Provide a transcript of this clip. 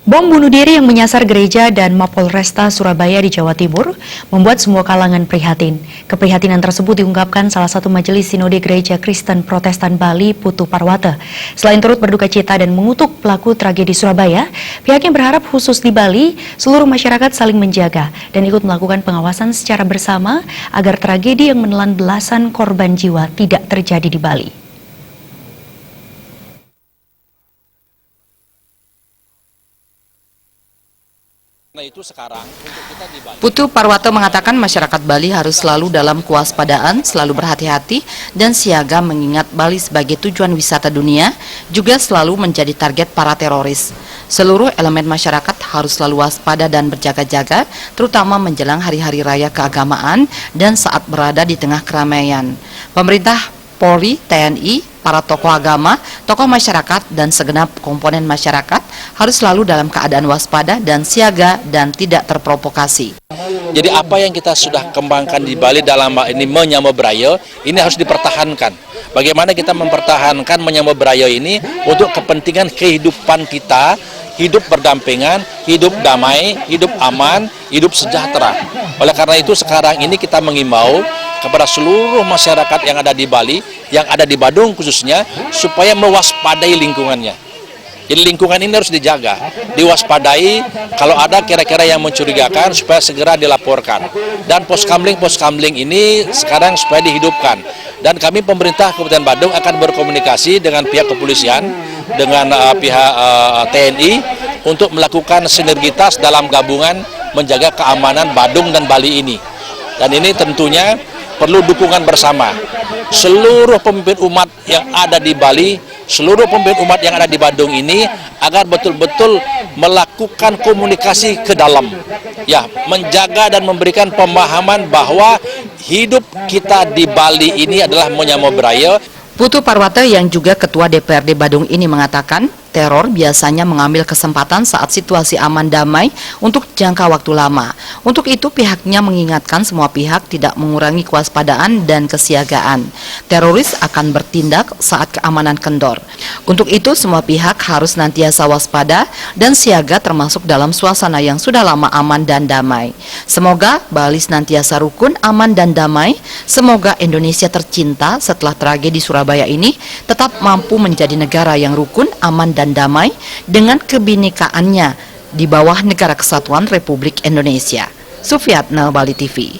Bom bunuh diri yang menyasar gereja dan Mapolresta Surabaya di Jawa Timur membuat semua kalangan prihatin. Keprihatinan tersebut diungkapkan salah satu majelis Sinode Gereja Kristen Protestan Bali, Putu Parwata. Selain turut berduka cita dan mengutuk pelaku tragedi Surabaya, pihaknya berharap khusus di Bali, seluruh masyarakat saling menjaga dan ikut melakukan pengawasan secara bersama agar tragedi yang menelan belasan korban jiwa tidak terjadi di Bali. Putu Parwata mengatakan masyarakat Bali harus selalu dalam kewaspadaan, selalu berhati-hati dan siaga mengingat Bali sebagai tujuan wisata dunia juga selalu menjadi target para teroris. Seluruh elemen masyarakat harus selalu waspada dan berjaga-jaga, terutama menjelang hari-hari raya keagamaan dan saat berada di tengah keramaian. Pemerintah, Polri, TNI, para tokoh agama, tokoh masyarakat, dan segenap komponen masyarakat harus selalu dalam keadaan waspada dan siaga dan tidak terprovokasi. Jadi apa yang kita sudah kembangkan di Bali dalam ini menyambut Braille, ini harus dipertahankan. Bagaimana kita mempertahankan menyambut Braille ini untuk kepentingan kehidupan kita, hidup berdampingan, hidup damai, hidup aman, hidup sejahtera. Oleh karena itu sekarang ini kita mengimbau kepada seluruh masyarakat yang ada di Bali, yang ada di Badung khususnya, supaya mewaspadai lingkungannya. Jadi lingkungan ini harus dijaga, diwaspadai, kalau ada kira-kira yang mencurigakan supaya segera dilaporkan. Dan pos-kamling ini sekarang supaya dihidupkan. Dan kami pemerintah Kabupaten Badung akan berkomunikasi dengan pihak kepolisian, dengan pihak TNI untuk melakukan sinergitas dalam gabungan menjaga keamanan Badung dan Bali ini. Dan ini tentunya perlu dukungan bersama. Seluruh pemimpin umat yang ada di Bali, seluruh pemimpin umat yang ada di Badung ini agar betul-betul melakukan komunikasi ke dalam. Ya, menjaga dan memberikan pemahaman bahwa hidup kita di Bali ini adalah menyambut Braille. Putu Parwata yang juga Ketua DPRD Badung ini mengatakan, teror biasanya mengambil kesempatan saat situasi aman damai untuk jangka waktu lama. Untuk itu pihaknya mengingatkan semua pihak tidak mengurangi kewaspadaan dan kesiagaan. Teroris akan bertindak saat keamanan kendor. Untuk itu semua pihak harus nantiasa waspada dan siaga termasuk dalam suasana yang sudah lama aman dan damai. Semoga Bali senantiasa rukun, aman dan damai. Semoga Indonesia tercinta setelah tragedi Surabaya ini tetap mampu menjadi negara yang rukun, aman dan damai dengan kebinekaannya di bawah Negara Kesatuan Republik Indonesia. Sufiyatna, Bali TV.